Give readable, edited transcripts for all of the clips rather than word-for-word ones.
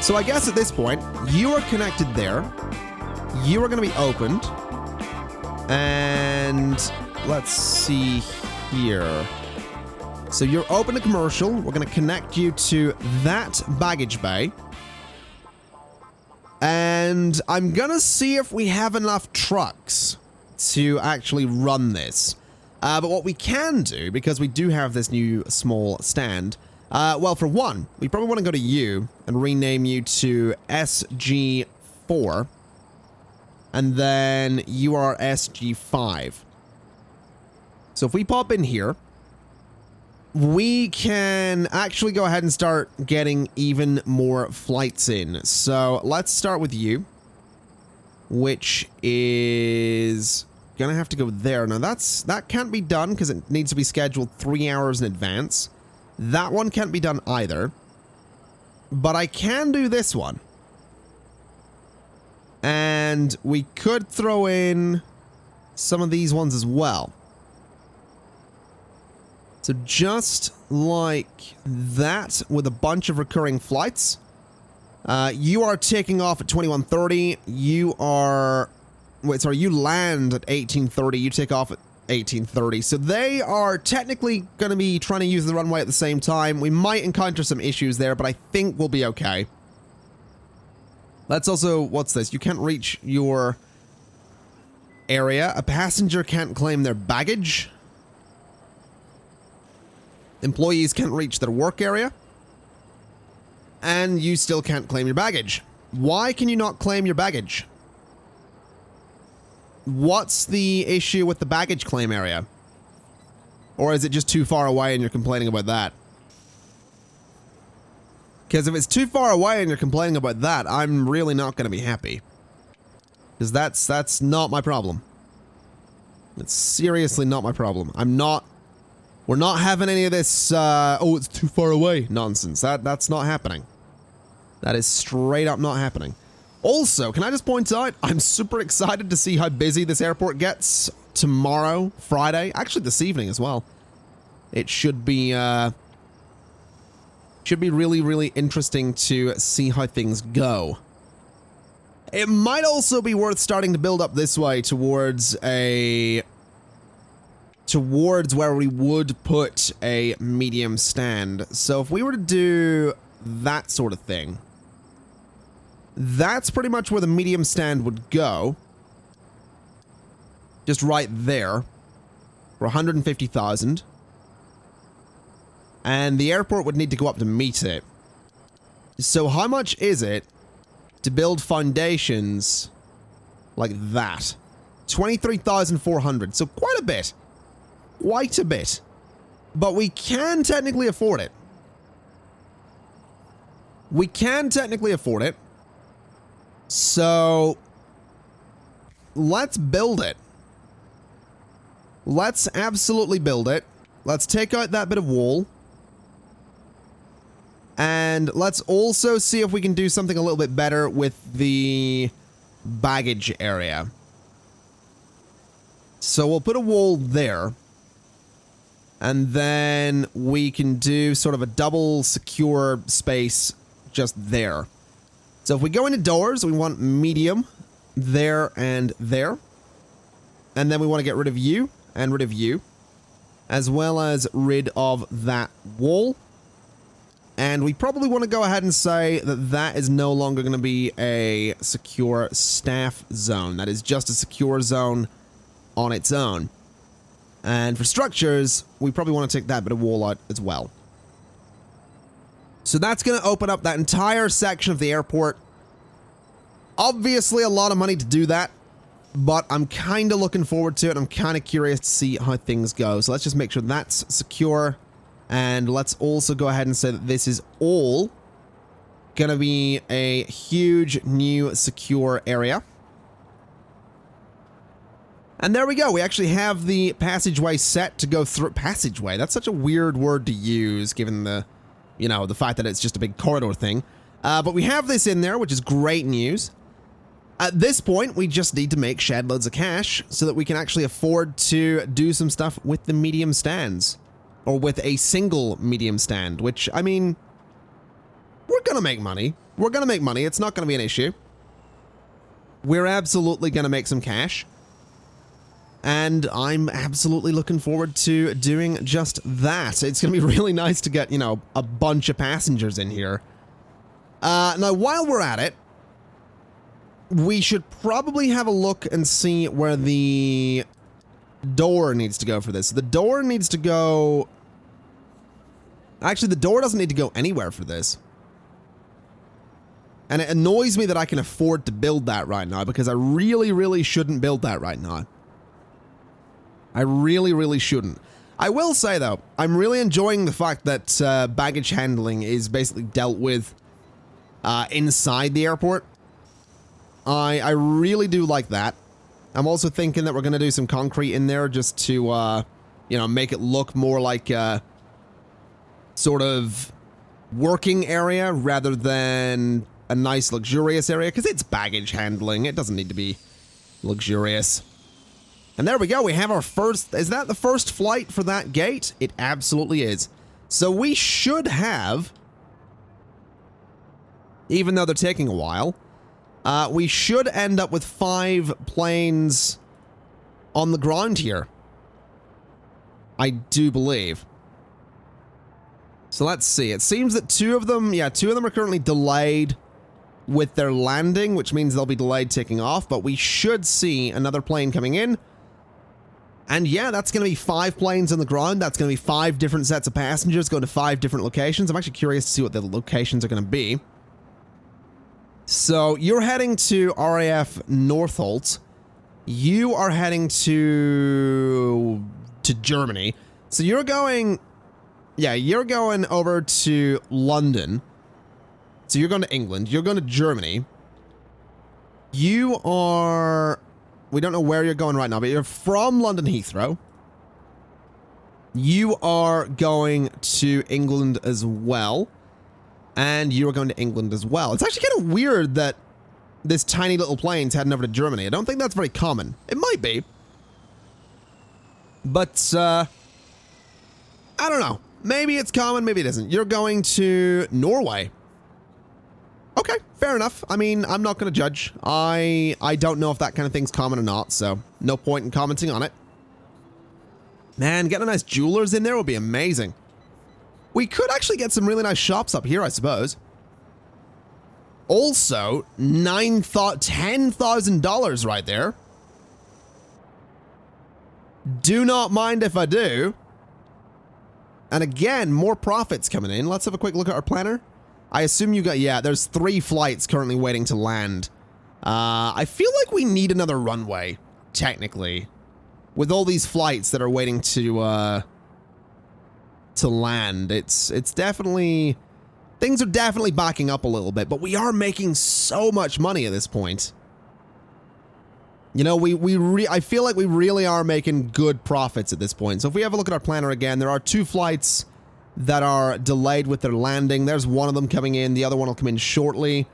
So I guess at this point, you are connected there. You are going to be opened. And let's see here. So you're open to commercial. We're going to connect you to that baggage bay. And I'm going to see if we have enough trucks to actually run this. But what we can do, because we do have this new small stand, well, for one, we probably want to go to you and rename you to SG4. And then you are SG5. So if we pop in here, we can actually go ahead and start getting even more flights in. So let's start with you, which is gonna have to go there. Now that can't be done because it needs to be scheduled 3 hours in advance. That one can't be done either. But I can do this one. And we could throw in some of these ones as well. So just like that, with a bunch of recurring flights. You are taking off at 21:30. You are... Wait, sorry, you land at 18:30. You take off at 18:30. So they are technically going to be trying to use the runway at the same time. We might encounter some issues there, but I think we'll be okay. Let's also... What's this? You can't reach your area. A passenger can't claim their baggage. Employees can't reach their work area. And you still can't claim your baggage. Why can you not claim your baggage? What's the issue with the baggage claim area? Or is it just too far away and you're complaining about that? Because if it's too far away and you're complaining about that, I'm really not going to be happy. Because that's not my problem. It's seriously not my problem. We're not having any of this, oh, it's too far away nonsense. That's not happening. That is straight up not happening. Also, can I just point out, I'm super excited to see how busy this airport gets tomorrow, Friday. Actually, this evening as well. It should be really, really interesting to see how things go. It might also be worth starting to build up this way towards where we would put a medium stand. So if we were to do that sort of thing, that's pretty much where the medium stand would go. Just right there for 150,000. And the airport would need to go up to meet it. So how much is it to build foundations like that? 23,400. So quite a bit. Quite a bit. But we can technically afford it. We can technically afford it. So let's build it. Let's absolutely build it. Let's take out that bit of wall. And let's also see if we can do something a little bit better with the baggage area. So we'll put a wall there. And then we can do sort of a double secure space just there. So if we go into doors, we want medium there and there. And then we want to get rid of you and rid of you, as well as rid of that wall. And we probably want to go ahead and say that that is no longer going to be a secure staff zone. That is just a secure zone on its own. And for structures, we probably want to take that bit of wall out as well. So that's going to open up that entire section of the airport. Obviously a lot of money to do that, but I'm kind of looking forward to it. I'm kind of curious to see how things go. So let's just make sure that's secure. And let's also go ahead and say that this is all going to be a huge new secure area. And there we go. We actually have the passageway set to go through. Passageway? That's such a weird word to use given the, you know, the fact that it's just a big corridor thing. But we have this in there, which is great news. At this point, we just need to make shed loads of cash so that we can actually afford to do some stuff with the medium stands. Or with a single medium stand, which, I mean, we're gonna make money. We're going to make money. It's not going to be an issue. We're absolutely going to make some cash. And I'm absolutely looking forward to doing just that. It's going to be really nice to get, you know, a bunch of passengers in here. Now, while we're at it, we should probably have a look and see where the door needs to go for this. The door needs to go... Actually, the door doesn't need to go anywhere for this. And it annoys me that I can afford to build that right now, because I really, really shouldn't build that right now. I really, really shouldn't. I will say, though, I'm really enjoying the fact that baggage handling is basically dealt with inside the airport. I really do like that. I'm also thinking that we're going to do some concrete in there just to, you know, make it look more like a sort of working area rather than a nice luxurious area, because it's baggage handling. It doesn't need to be luxurious. And there we go. We have our first... Is that the first flight for that gate? It absolutely is. So we should have... Even though they're taking a while, we should end up with 5 planes on the ground here. I do believe. So let's see. It seems that 2 of them... Yeah, 2 of them are currently delayed with their landing, which means they'll be delayed taking off. But we should see another plane coming in. And yeah, that's going to be 5 planes on the ground. That's going to be 5 different sets of passengers going to 5 different locations. I'm actually curious to see what the locations are going to be. So you're heading to RAF Northolt. You are heading to Germany. So you're going... Yeah, you're going over to London. So you're going to England. You're going to Germany. You are... We don't know where you're going right now, but you're from London Heathrow. You are going to England as well. And you are going to England as well. It's actually kind of weird that this tiny little plane's heading over to Germany. I don't think that's very common. It might be. But, I don't know. Maybe it's common, maybe it isn't. You're going to Norway. Okay, fair enough. I mean, I'm not going to judge. I don't know if that kind of thing's common or not, so no point in commenting on it. Man, getting a nice jewelers in there would be amazing. We could actually get some really nice shops up here, I suppose. Also, $10,000 right there. Do not mind if I do. And again, more profits coming in. Let's have a quick look at our planner. I assume you got... Yeah, there's 3 flights currently waiting to land. I feel like we need another runway, technically. With all these flights that are waiting to land. It's definitely... Things are definitely backing up a little bit, but we are making so much money at this point. You know, I feel like we really are making good profits at this point. So if we have a look at our planner again, there are 2 flights that are delayed with their landing. There's one of them coming in. The other one will come in shortly.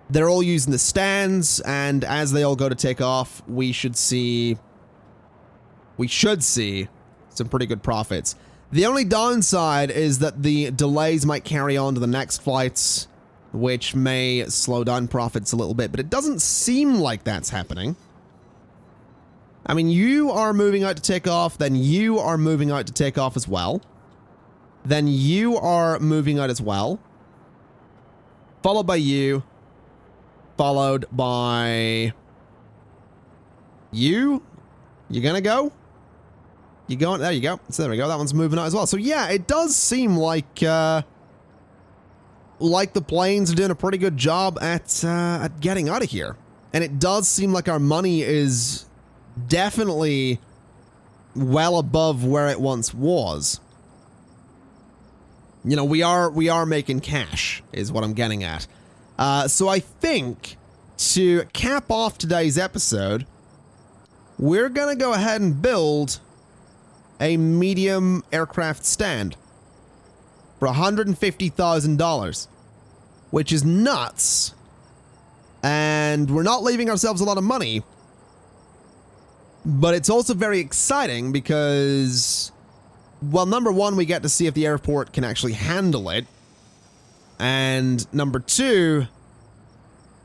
They're all using the stands, and as they all go to take off, we should see some pretty good profits. The only downside is that the delays might carry on to the next flights, which may slow down profits a little bit, but it doesn't seem like that's happening. I mean, you are moving out to take off, then you are moving out to take off as well. Then you are moving out as well. Followed by you. Followed by... You? You gonna go? You going? There you go. So there we go. That one's moving out as well. So yeah, it does seem like the planes are doing a pretty good job at getting out of here. And it does seem like our money is definitely well above where it once was. You know, we are making cash, is what I'm getting at. So I think to cap off today's episode, we're gonna go ahead and build a medium aircraft stand for $150,000, which is nuts. And we're not leaving ourselves a lot of money, but it's also very exciting because, well, number one, we get to see if the airport can actually handle it. And number two,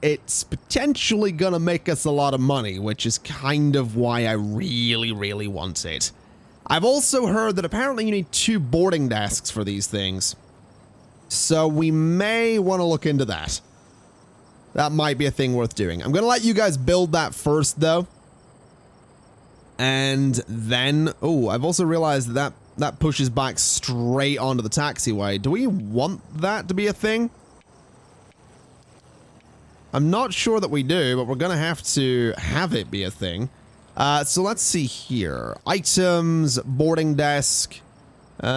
it's potentially gonna make us a lot of money, which is kind of why I really, really want it. I've also heard that apparently you need 2 boarding desks for these things. So we may want to look into that. That might be a thing worth doing. I'm gonna let you guys build that first, though. And then, oh, I've also realized that that pushes back straight onto the taxiway. Do we want that to be a thing? I'm not sure that we do, but we're going to have it be a thing. So let's see here. Items, boarding desk. We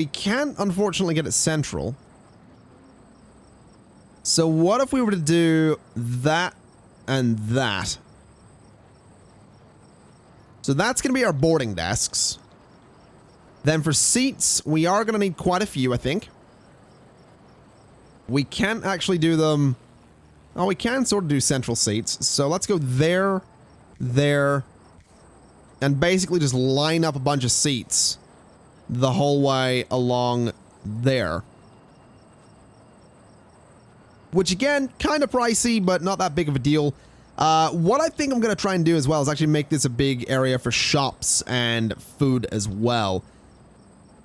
can't, unfortunately, get it central. So what if we were to do that and that? So that's going to be our boarding desks. Then for seats, we are going to need quite a few, I think. We can't actually do them... Oh, we can sort of do central seats. So let's go there, there, and basically just line up a bunch of seats the whole way along there. Which, again, kind of pricey, but not that big of a deal. What I think I'm going to try and do as well is actually make this a big area for shops and food as well.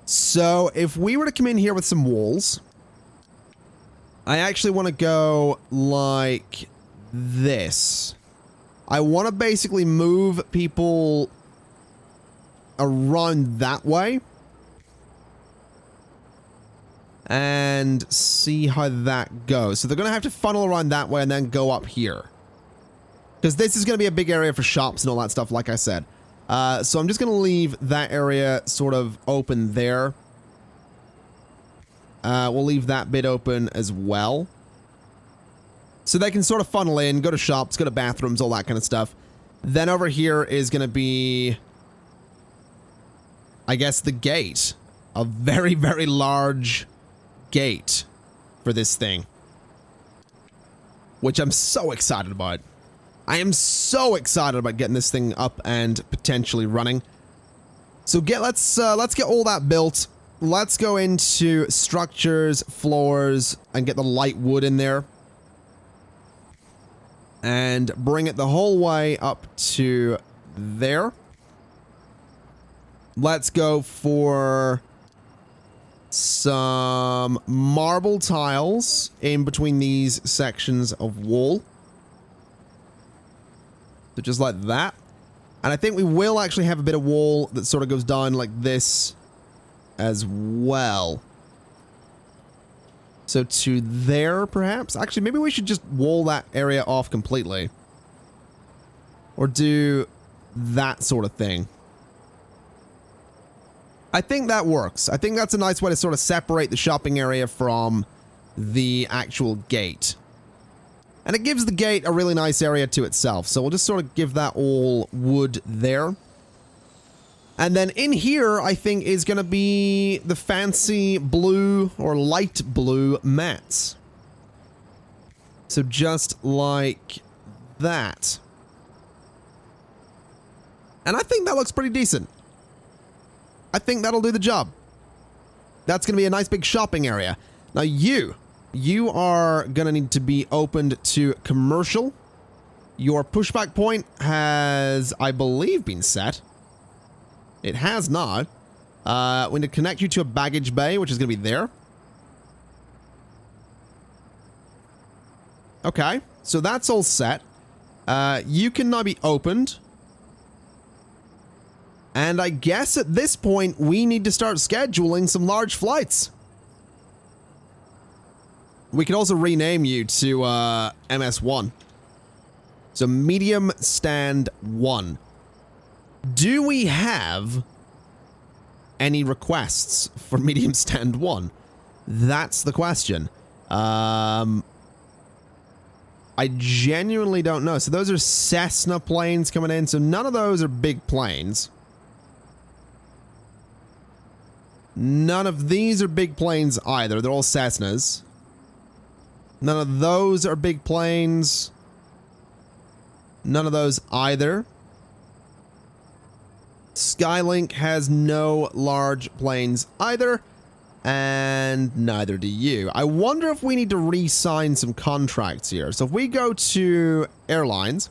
So if we were to come in here with some walls, I actually want to go like this. I want to basically move people around that way and see how that goes. So they're going to have to funnel around that way and then go up here. Because this is going to be a big area for shops and all that stuff, like I said. So I'm just going to leave that area sort of open there. We'll leave that bit open as well. So they can sort of funnel in, go to shops, go to bathrooms, all that kind of stuff. Then over here is going to be, I guess, the gate. A very, very large gate for this thing. Which I'm so excited about. I am so excited about getting this thing up and potentially running. So let's get all that built. Let's go into structures, floors, and get the light wood in there. And bring it the whole way up to there. Let's go for some marble tiles in between these sections of wall. So just like that. And I think we will actually have a bit of wall that sort of goes down like this as well. So to there, perhaps? Actually, maybe we should just wall that area off completely. Or do that sort of thing. I think that works. I think that's a nice way to sort of separate the shopping area from the actual gate. And it gives the gate a really nice area to itself. So we'll just sort of give that all wood there. And then in here, I think, is going to be the fancy blue or light blue mats. So just like that. And I think that looks pretty decent. I think that'll do the job. That's going to be a nice big shopping area. Now you are going to need to be opened to commercial. Your pushback point has, I believe, been set. It has not. We need to connect you to a baggage bay, which is going to be there. Okay, so that's all set. You can now be opened. And I guess at this point, we need to start scheduling some large flights. We could also rename you to MS1. So Medium Stand 1. Do we have any requests for Medium Stand 1? That's the question. I genuinely don't know. So those are Cessna planes coming in. So none of those are big planes. None of these are big planes either. They're all Cessnas. None of those are big planes. None of those either. Skylink has no large planes either. And neither do you. I wonder if we need to re-sign some contracts here. So if we go to airlines,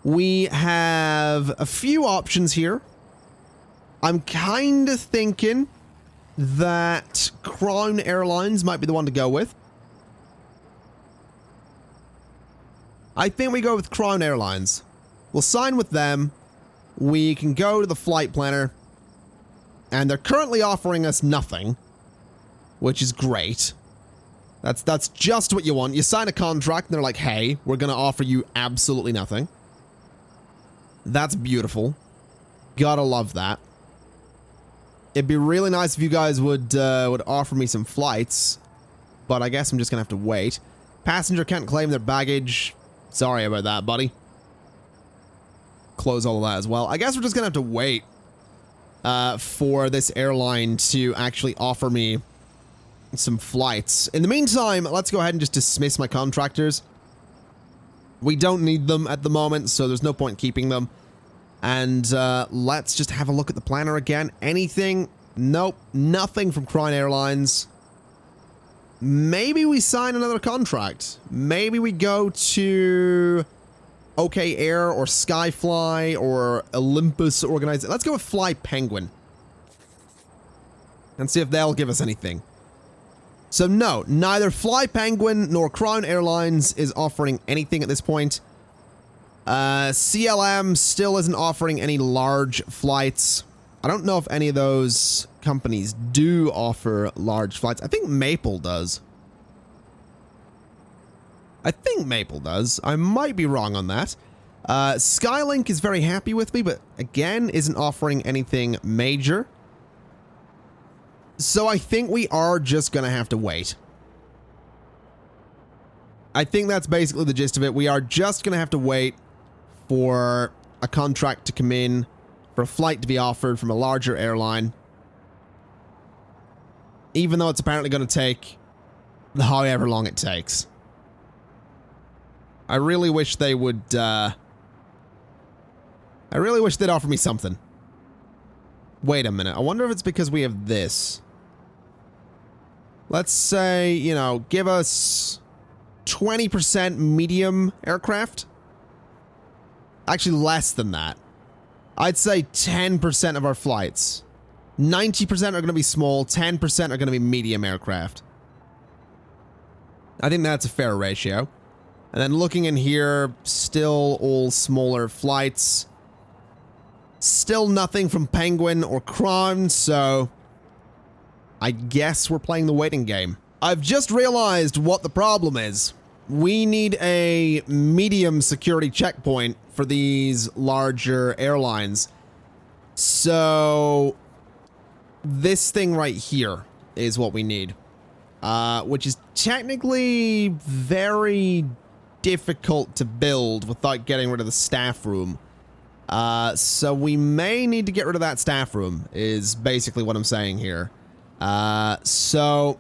we have a few options here. I'm kind of thinking that Crown Airlines might be the one to go with. I think we go with Crown Airlines. We'll sign with them. We can go to the flight planner. And they're currently offering us nothing, which is great. That's just what you want. You sign a contract and they're like, hey, we're going to offer you absolutely nothing. That's beautiful. Gotta love that. It'd be really nice if you guys would offer me some flights, but I guess I'm just going to have to wait. Passenger can't claim their baggage. Sorry about that, buddy. Close all of that as well. I guess we're just going to have to wait for this airline to actually offer me some flights. In the meantime, let's go ahead and just dismiss my contractors. We don't need them at the moment, so there's no point keeping them. And let's just have a look at the planner again. Anything? Nope. Nothing from Crown Airlines. Maybe we sign another contract. Maybe we go to OK Air or Skyfly or Olympus Organization. Let's go with Fly Penguin. And see if they'll give us anything. So no, neither Fly Penguin nor Crown Airlines is offering anything at this point. CLM still isn't offering any large flights. I don't know if any of those companies do offer large flights. I think Maple does. I might be wrong on that. Skylink is very happy with me, but again, isn't offering anything major. So I think we are just going to have to wait. I think that's basically the gist of it. We are just going to have to wait for a contract to come in, for a flight to be offered from a larger airline. Even though it's apparently going to take however long it takes. I really wish they would, I really wish they'd offer me something. Wait a minute. I wonder if it's because we have this. Let's say, you know, give us 20% medium aircraft. Actually, less than that. I'd say 10% of our flights. 90% are going to be small, 10% are going to be medium aircraft. I think that's a fair ratio. And then looking in here, still all smaller flights. Still nothing from Penguin or Crown, so I guess we're playing the waiting game. I've just realized what the problem is. We need a medium security checkpoint for these larger airlines. So this thing right here is what we need, which is technically very difficult to build without getting rid of the staff room. So we may need to get rid of that staff room, is basically what I'm saying here. So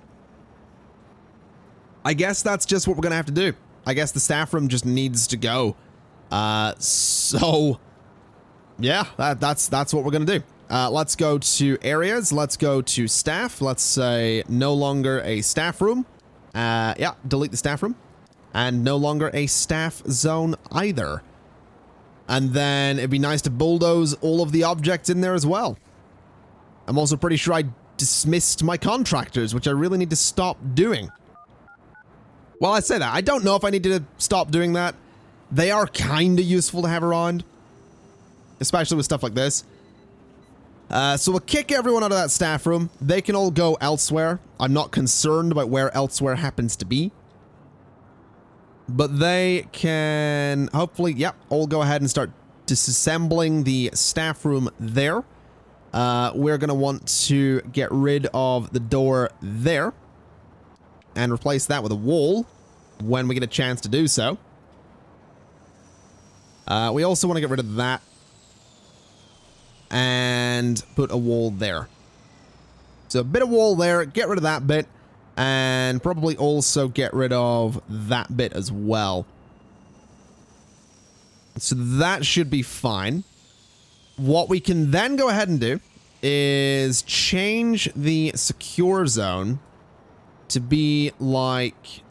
I guess that's just what we're going to have to do. I guess the staff room just needs to go. So yeah, that's what we're going to do. Let's go to areas. Let's go to staff. Let's say no longer a staff room. Yeah, delete the staff room. And no longer a staff zone either. And then it'd be nice to bulldoze all of the objects in there as well. I'm also pretty sure I dismissed my contractors, which I really need to stop doing. Well, I say that. I don't know if I need to stop doing that. They are kind of useful to have around. Especially with stuff like this. So we'll kick everyone out of that staff room. They can all go elsewhere. I'm not concerned about where elsewhere happens to be. But they can hopefully, yep, all go ahead and start disassembling the staff room there. We're going to want to get rid of the door there. And replace that with a wall when we get a chance to do so. We also want to get rid of that. And put a wall there. So a bit of wall there, get rid of that bit. And probably also get rid of that bit as well. So that should be fine. What we can then go ahead and do is change the secure zone to be like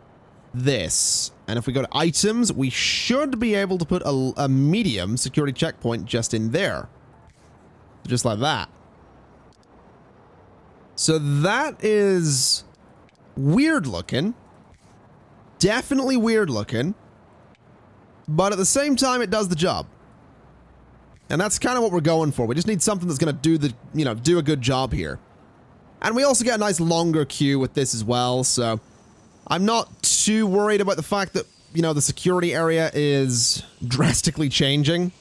this. And if we go to items, we should be able to put a medium security checkpoint just in there. Just like that. So that is weird looking. Definitely weird looking. But at the same time, it does the job. And that's kind of what we're going for. We just need something that's going to do the, do a good job here. And we also get a nice longer queue with this as well, so I'm not too worried about the fact that, the security area is drastically changing.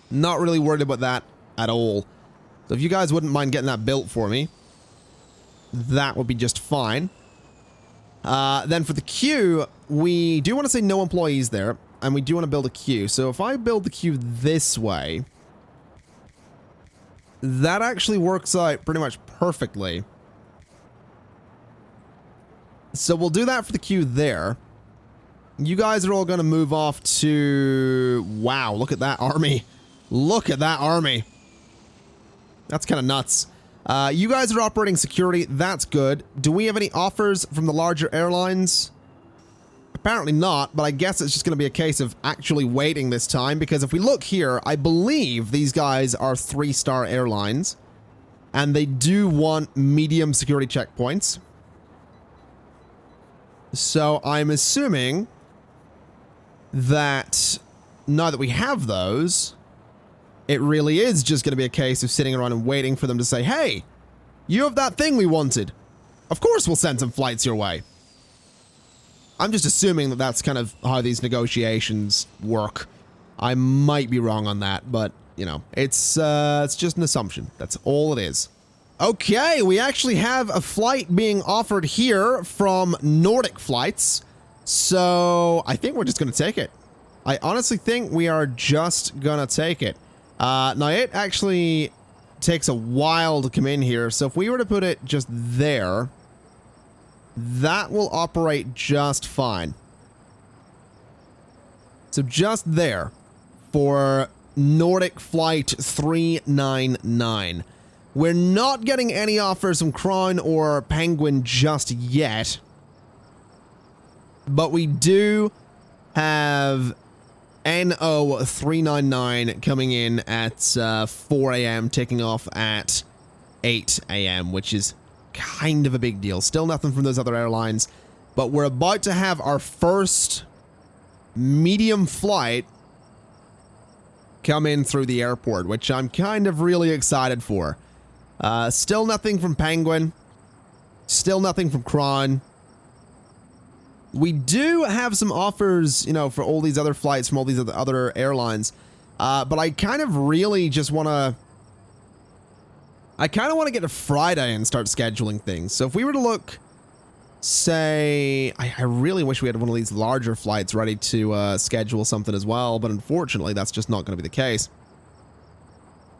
Not really worried about that at all. So if you guys wouldn't mind getting that built for me, that would be just fine. Then for the queue, we do want to say no employees there, and we do want to build a queue. So if I build the queue this way, that actually works out pretty much perfectly. So we'll do that for the queue there. You guys are all going to move off to... Wow, look at that army. Look at that army. That's kind of nuts. You guys are operating security. That's good. Do we have any offers from the larger airlines? Apparently not, but I guess it's just going to be a case of actually waiting this time, because if we look here, I believe these guys are 3-star airlines, and they do want medium security checkpoints. So I'm assuming that now that we have those, it really is just going to be a case of sitting around and waiting for them to say, hey, you have that thing we wanted. Of course we'll send some flights your way. I'm just assuming that that's kind of how these negotiations work. I might be wrong on that, but, it's just an assumption. That's all it is. Okay, we actually have a flight being offered here from Nordic Flights. So I think we're just going to take it. I honestly think we are just going to take it. Now, it actually takes a while to come in here. So if we were to put it just there, that will operate just fine. So just there for Nordic Flight 399. We're not getting any offers from Crown or Penguin just yet. But we do have NO 399 coming in at 4 a.m., taking off at 8 a.m., which is kind of a big deal. Still nothing from those other airlines, but we're about to have our first medium flight come in through the airport, which I'm kind of really excited for. Still nothing from Penguin. Still nothing from Crown. We do have some offers, for all these other flights from all these other airlines. But I kind of really just want to... I kind of want to get to Friday and start scheduling things. So if we were to look, say... I really wish we had one of these larger flights ready to schedule something as well. But unfortunately, that's just not going to be the case.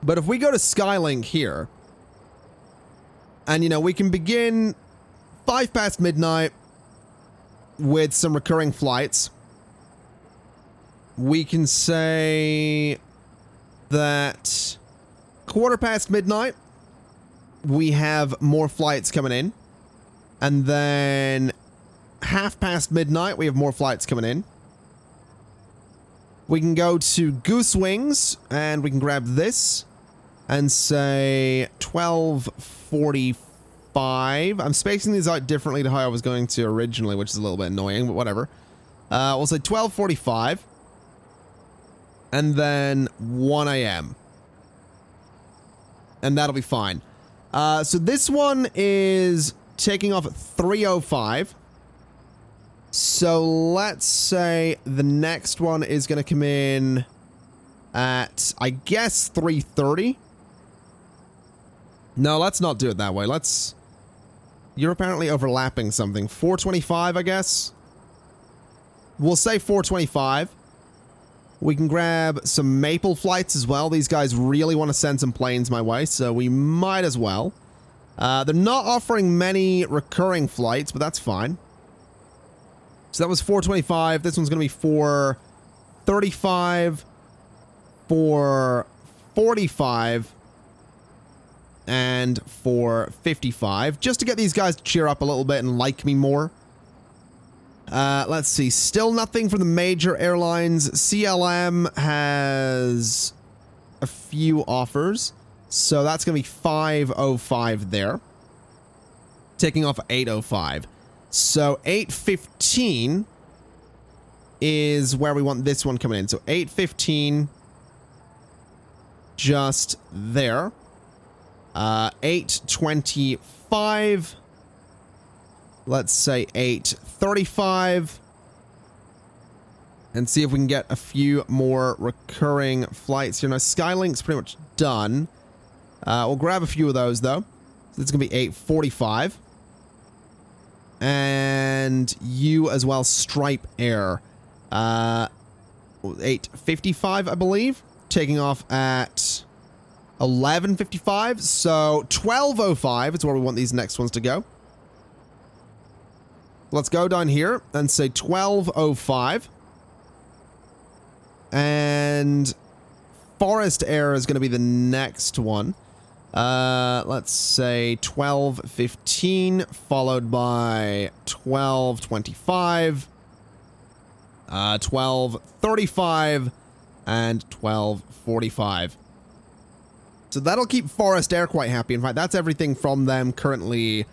But if we go to Skylink here... And, we can begin 5 past midnight with some recurring flights. We can say that 1/4 past midnight, we have more flights coming in. And then 1/2 past midnight, we have more flights coming in. We can go to Goose Wings, and we can grab this. And say 12:45. I'm spacing these out differently to how I was going to originally, which is a little bit annoying, but whatever. We'll say 12:45. And then 1 a.m. And that'll be fine. So this one is taking off at 3:05. So let's say the next one is going to come in at, I guess, 3:30. No, let's not do it that way. You're apparently overlapping something. 4:25, I guess? We'll say 4:25. We can grab some Maple flights as well. These guys really want to send some planes my way, so we might as well. They're not offering many recurring flights, but that's fine. So that was 4:25. This one's going to be 4:35, 4:45, and for 55, just to get these guys to cheer up a little bit and like me more. Let's see. Still nothing from the major airlines. CLM has a few offers, so that's going to be 505 there. Taking off 805. So 815 is where we want this one coming in. So 815 just there. 825. Let's say 835. And see if we can get a few more recurring flights. You know, Skylink's pretty much done. We'll grab a few of those, though. So it's going to be 845. And you as well, Stripe Air. 855, I believe. Taking off at 1155. So 1205 is where we want these next ones to go. Let's go down here and say 1205. And Forest Air is going to be the next one. Let's say 1215, followed by 1225, 1235, and 1245. So that'll keep Forest Air quite happy. In fact, that's everything from them currently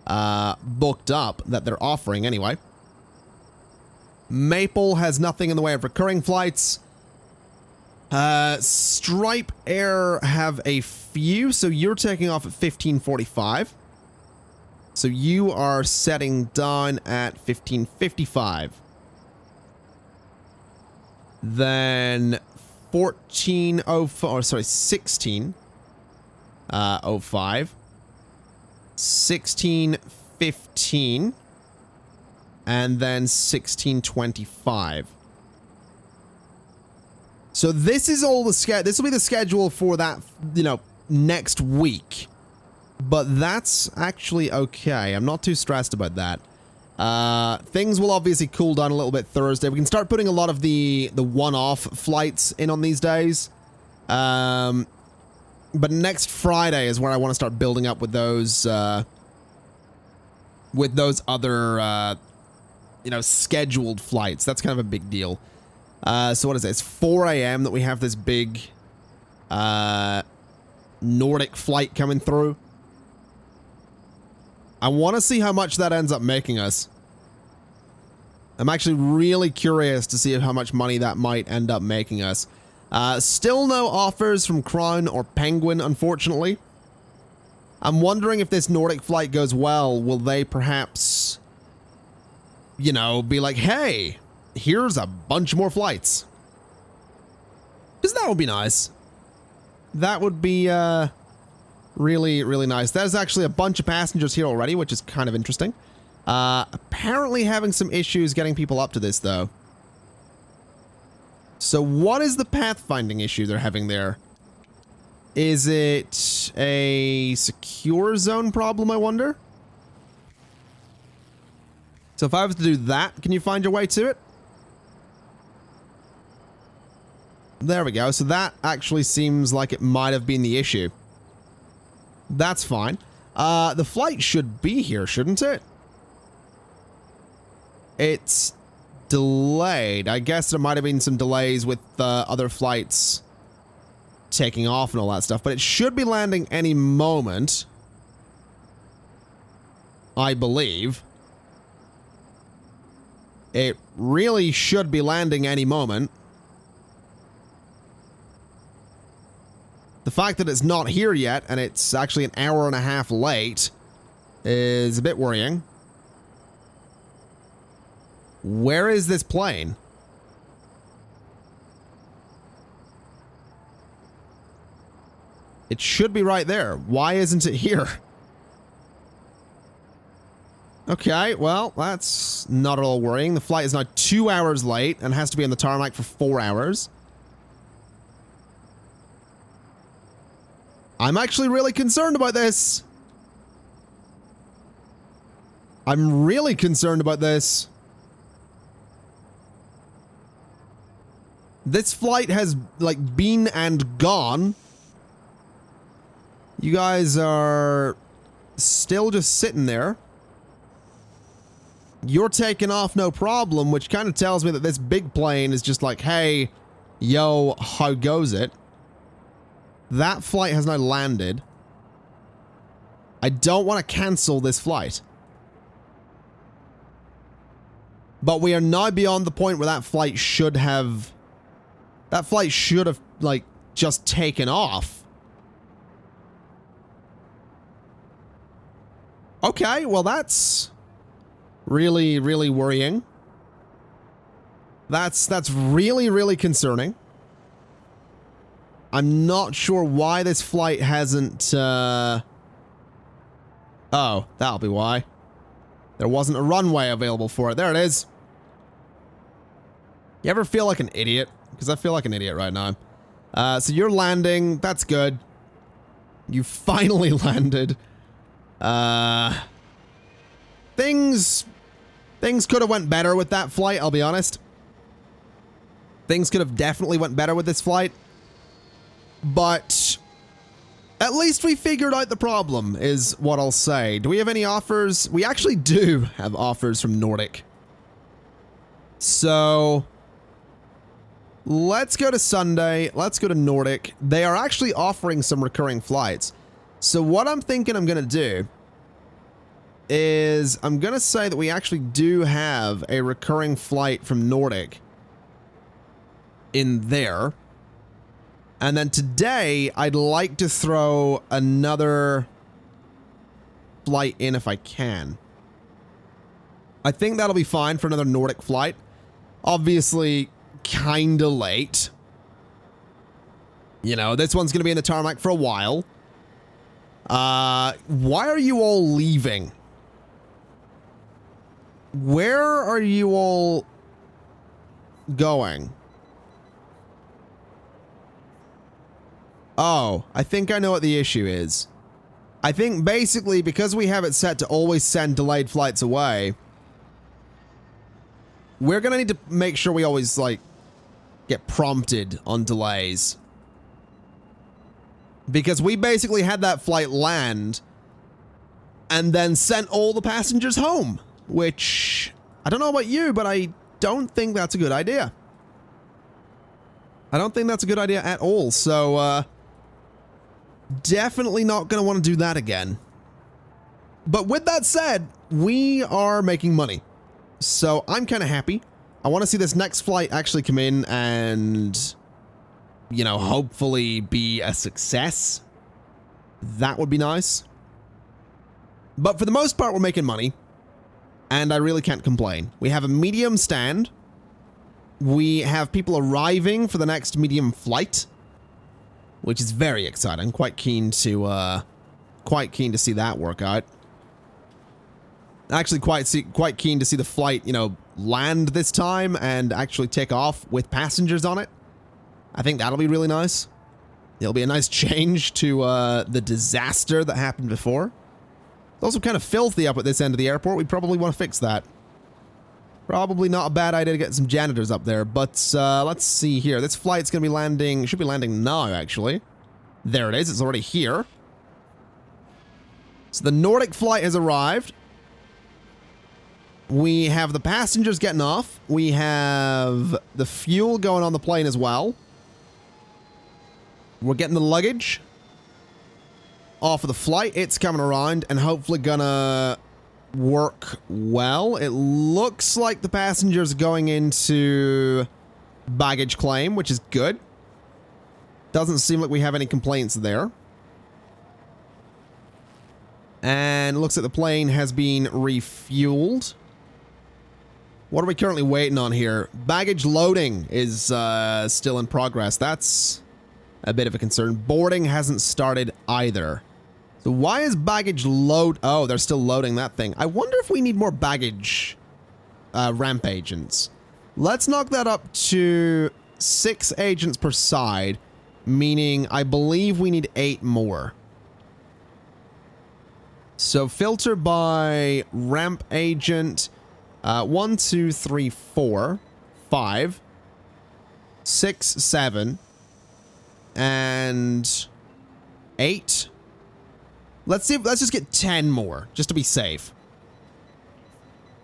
booked up that they're offering anyway. Maple has nothing in the way of recurring flights. Stripe Air have a few, so you're taking off at 1545. So you are setting down at 1555. Then 1405, or sorry, 1605. 1615. And then 1625. So this is all the this will be the schedule for that, you know, next week. But that's actually okay. I'm not too stressed about that. Things will obviously cool down a little bit Thursday. We can start putting a lot of the one-off flights in on these days. But next Friday is where I want to start building up with those other, you know, scheduled flights. That's kind of a big deal. So what is it? It's 4 a.m. that we have this big Nordic flight coming through. I want to see how much that ends up making us. I'm actually really curious to see how much money that might end up making us. Still no offers from Crown or Penguin, unfortunately. I'm wondering if this Nordic flight goes well, will they perhaps, you know, be like, hey, here's a bunch more flights. Because that would be nice. That would be really, really nice. There's actually a bunch of passengers here already, which is kind of interesting. Apparently having some issues getting people up to this, though. So what is the pathfinding issue they're having there? Is it a secure zone problem, I wonder? So if I was to do that, can you find your way to it? There we go. So that actually seems like it might have been the issue. That's fine. The flight should be here, shouldn't it? It's delayed. I guess there might have been some delays with other flights taking off and all that stuff, but it should be landing any moment, I believe. It really should be landing any moment. The fact that it's not here yet, and it's actually an hour and a half late, is a bit worrying. Where is this plane? It should be right there. Why isn't it here? Okay, well, that's not at all worrying. The flight is now 2 hours late and has to be on the tarmac for 4 hours. I'm actually really concerned about this. I'm really concerned about this. This flight has, like, been and gone You guys are still just sitting there. You're taking off no problem, which kind of tells me that this big plane is just like, hey, yo, how goes it? That flight has now landed. I don't want to cancel this flight. But we are now beyond the point where that flight should have... That flight should have, like, just taken off. Okay, well that's really, really worrying. That's really, really concerning. I'm not sure why this flight hasn't, Oh, that'll be why. There wasn't a runway available for it. There it is. You ever feel like an idiot? Because I feel like an idiot right now. So you're landing. That's good. You finally landed. Things could have went better with that flight, I'll be honest. Things could have definitely went better with this flight. But at least we figured out the problem, is what I'll say. Do we have any offers? We actually do have offers from Nordic. So let's go to Sunday. Let's go to Nordic. They are actually offering some recurring flights. So what I'm thinking I'm going to do is I'm going to say that we actually do have a recurring flight from Nordic in there. And then today, I'd like to throw another flight in if I can. I think that'll be fine for another Nordic flight. Obviously, kinda late. You know, this one's going to be in the tarmac for a while. Why are you all leaving? Where are you all going? Oh, I think I know what the issue is. I think basically because we have it set to always send delayed flights away, we're going to need to make sure we always, like, get prompted on delays. Because we basically had that flight land and then sent all the passengers home, which I don't know about you, but I don't think that's a good idea. I don't think that's a good idea at all. So, definitely not going to want to do that again. But with that said, we are making money. So I'm kind of happy. I want to see this next flight actually come in and, you know, hopefully be a success. That would be nice. But for the most part, we're making money. And I really can't complain. We have a medium stand. We have people arriving for the next medium flight, which is very exciting. Quite keen to see that work out. Actually, quite keen to see the flight, you know, land this time and actually take off with passengers on it. I think that'll be really nice. It'll be a nice change to the disaster that happened before. It's also kind of filthy up at this end of the airport. We probably want to fix that. Probably not a bad idea to get some janitors up there, but let's see here. This flight's going to be landing, should be landing now, actually. There it is. It's already here. So the Nordic flight has arrived. We have the passengers getting off. We have the fuel going on the plane as well. We're getting the luggage off of the flight. It's coming around and hopefully gonna work well. It looks like the passengers are going into baggage claim, which is good. Doesn't seem like we have any complaints there. And it looks like the plane has been refueled. What are we currently waiting on here? Baggage loading is still in progress. That's a bit of a concern. Boarding hasn't started either. So why is baggage load... Oh, they're still loading that thing. I wonder if we need more baggage ramp agents. Let's knock that up to 6 agents per side, meaning I believe we need 8 more. So filter by ramp agent. 1, 2, 3, 4, 5, 6, 7, and 8. Let's see. Let's just get 10 more, just to be safe.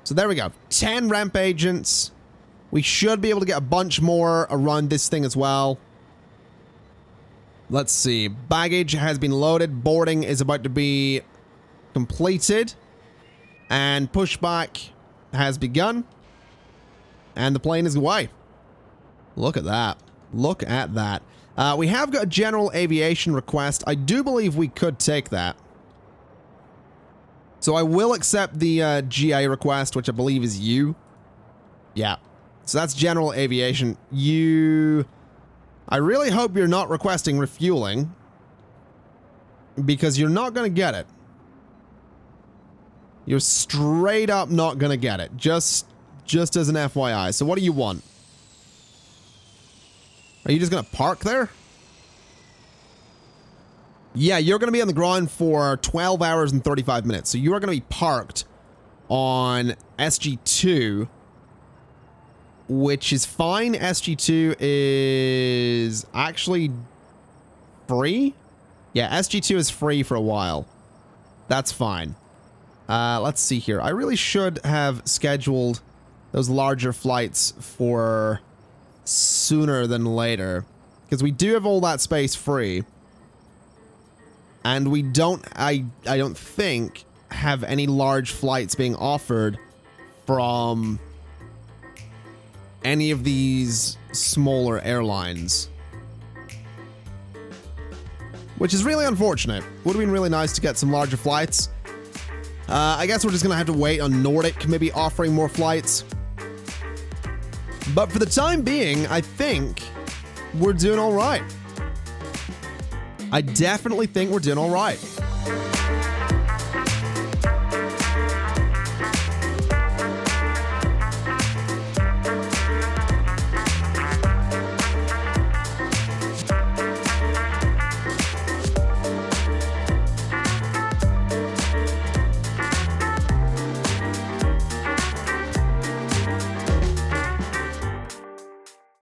So there we go. 10 ramp agents. We should be able to get a bunch more around this thing as well. Let's see. Baggage has been loaded. Boarding is about to be completed. And pushback has begun. And the plane is away. Look at that. Look at that. We have got a general aviation request. I do believe we could take that. So I will accept the GA request, which I believe is you. Yeah. So that's general aviation. I really hope you're not requesting refueling, because you're not going to get it. You're straight up not going to get it. Just as an FYI. So what do you want? Are you just going to park there? Yeah, you're going to be on the ground for 12 hours and 35 minutes. So you are going to be parked on SG2, which is fine. SG2 is actually free. Yeah, SG2 is free for a while. That's fine. Let's see here. I really should have scheduled those larger flights for sooner than later, because we do have all that space free. And we don't, I don't think, have any large flights being offered from any of these smaller airlines. Which is really unfortunate. Would have been really nice to get some larger flights. I guess we're just going to have to wait on Nordic maybe offering more flights. But for the time being, I think we're doing all right. I definitely think we're doing all right.